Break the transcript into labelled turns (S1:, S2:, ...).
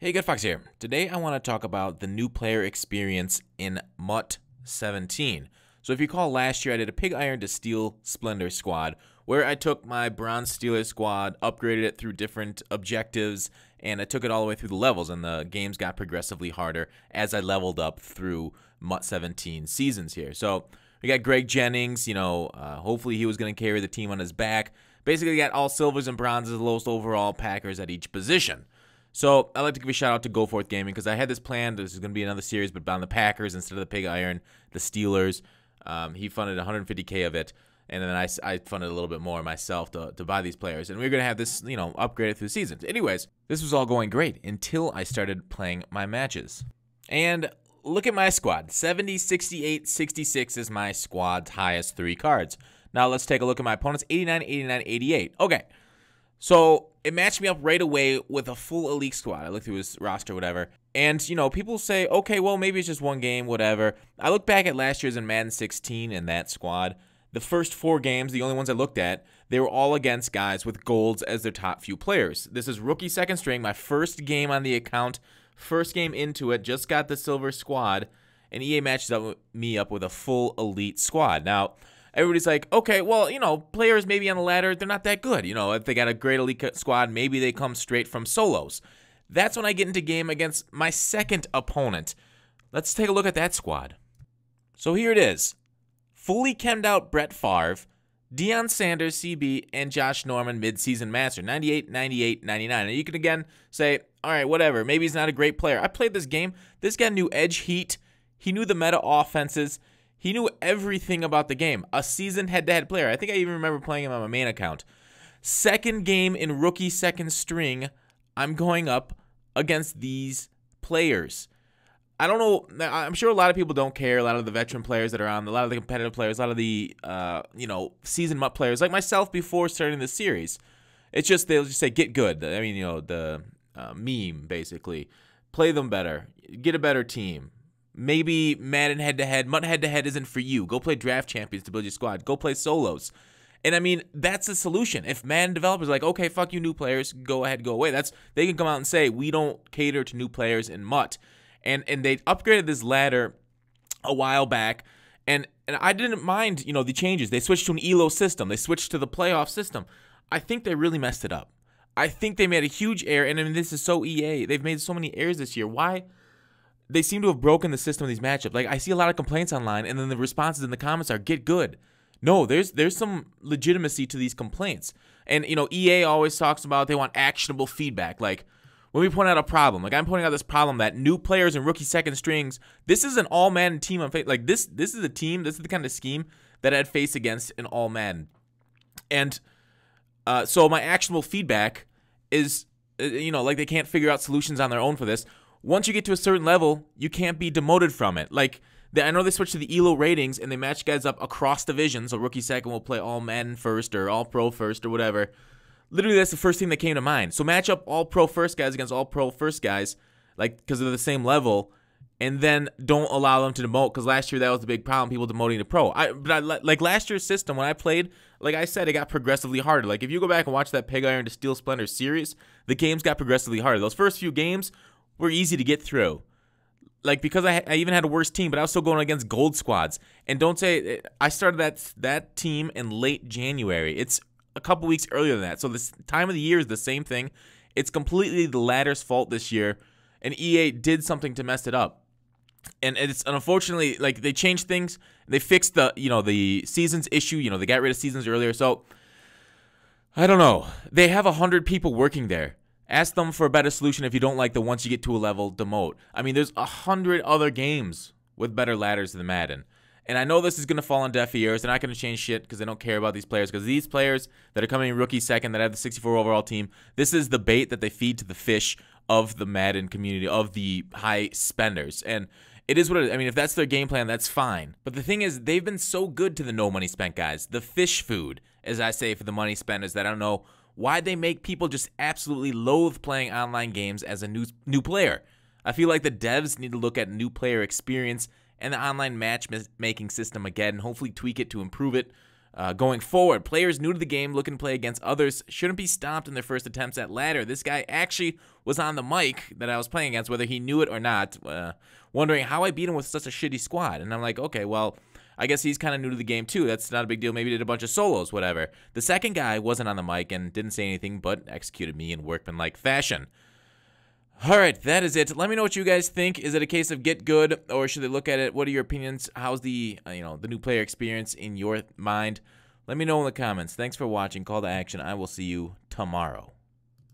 S1: Hey, Good Fox here. Today I want to talk about the new player experience in MUT 17. So if you recall, last year I did a Pig Iron to Steel Splendor squad where I took my Bronze Steeler squad, upgraded it through different objectives, and I took it all the way through the levels, and the games got progressively harder as I leveled up through MUT 17 seasons here. So we got Greg Jennings, hopefully he was going to carry the team on his back. Basically got all silvers and bronzes, lowest overall Packers at each position. So I'd like to give a shout out to Go Forth Gaming because I had this planned. This is going to be another series, but on the Packers instead of the Pig Iron, the Steelers. He funded $150K of it, and then I funded a little bit more myself to buy these players. And we are going to have this, upgraded through the seasons. Anyways, this was all going great until I started playing my matches. And look at my squad. 70, 68, 66 is my squad's highest 3 cards. Now let's take a look at my opponents. 89, 89, 88. Okay. So it matched me up right away with a full elite squad. I looked through his roster, whatever. And, people say, okay, well, maybe it's just one game, whatever. I look back at last year's in Madden 16 and that squad. The first 4 games, the only ones I looked at, they were all against guys with golds as their top few players. This is rookie second string, my first game on the account, first game into it, just got the silver squad, and EA matches me up with a full elite squad. Now, everybody's like, okay, well, players maybe on the ladder, they're not that good. If they got a great elite squad, maybe they come straight from solos. That's when I get into game against my second opponent. Let's take a look at that squad. So here it is. Fully chemmed out Brett Favre, Deion Sanders, CB, and Josh Norman midseason master. 98, 98, 99. And you can again say, all right, whatever. Maybe he's not a great player. I played this game. This guy knew edge heat. He knew the meta offenses. He knew everything about the game. A seasoned head-to-head player. I think I even remember playing him on my main account. Second game in rookie second string, I'm going up against these players. I don't know. I'm sure a lot of people don't care. A lot of the veteran players that are on, a lot of the competitive players, a lot of the, seasoned MUT players, like myself before starting the series. It's just, they'll just say, get good. I mean, the meme, basically. Play them better. Get a better team. Maybe Madden head-to-head, MUT head-to-head isn't for you. Go play Draft Champions to build your squad. Go play solos. And, I mean, that's the solution. If Madden developers are like, okay, fuck you new players, go ahead, go away. They can come out and say, we don't cater to new players in MUT. And they upgraded this ladder a while back, and I didn't mind, the changes. They switched to an ELO system. They switched to the playoff system. I think they really messed it up. I think they made a huge error, and I mean, this is so EA. They've made so many errors this year. Why? They seem to have broken the system of these matchups. Like, I see a lot of complaints online, and then the responses in the comments are, get good. No, there's some legitimacy to these complaints. And, EA always talks about they want actionable feedback. Like, when we point out a problem, like I'm pointing out this problem that new players and rookie second strings, this is an all-Madden team. Like, this is a team, this is the kind of scheme that I'd face against an all-Madden. And so my actionable feedback is, like they can't figure out solutions on their own for this. Once you get to a certain level, you can't be demoted from it. Like, I know they switched to the ELO ratings, and they match guys up across divisions, so rookie second will play all Madden first or all pro first or whatever. Literally, that's the first thing that came to mind. So match up all pro first guys against all pro first guys, like, because they're the same level, and then don't allow them to demote, because last year that was the big problem, people demoting to pro. Like last year's system, when I played, like I said, it got progressively harder. Like, if you go back and watch that Pig Iron to Steel Splendor series, the games got progressively harder. Those first few games were easy to get through. Like, because I even had a worse team, but I was still going against gold squads. And don't say, I started that team in late January. It's a couple weeks earlier than that. So this time of the year is the same thing. It's completely the ladder's fault this year, and EA did something to mess it up. And it's unfortunately, like, they changed things. They fixed the seasons issue. They got rid of seasons earlier. So I don't know. They have 100 people working there. Ask them for a better solution if you don't like the once you get to a level demote. I mean, there's 100 other games with better ladders than Madden. And I know this is going to fall on deaf ears. They're not going to change shit because they don't care about these players. Because these players that are coming in rookie second, that have the 64 overall team, this is the bait that they feed to the fish of the Madden community, of the high spenders. And it is what it is. I mean, if that's their game plan, that's fine. But the thing is, they've been so good to the no money spent guys. The fish food, as I say, for the money spenders, that I don't know why they make people just absolutely loathe playing online games as a new player. I feel like the devs need to look at new player experience and the online matchmaking system again, and hopefully tweak it to improve it. Going forward, players new to the game looking to play against others shouldn't be stopped in their first attempts at ladder. This guy actually was on the mic that I was playing against, whether he knew it or not, wondering how I beat him with such a shitty squad. And I'm like, okay, well, I guess he's kind of new to the game too. That's not a big deal. Maybe he did a bunch of solos, whatever. The second guy wasn't on the mic and didn't say anything, but executed me in workmanlike fashion. All right, that is it. Let me know what you guys think. Is it a case of get good, or should they look at it? What are your opinions? How's the the new player experience in your mind? Let me know in the comments. Thanks for watching. Call to action. I will see you tomorrow.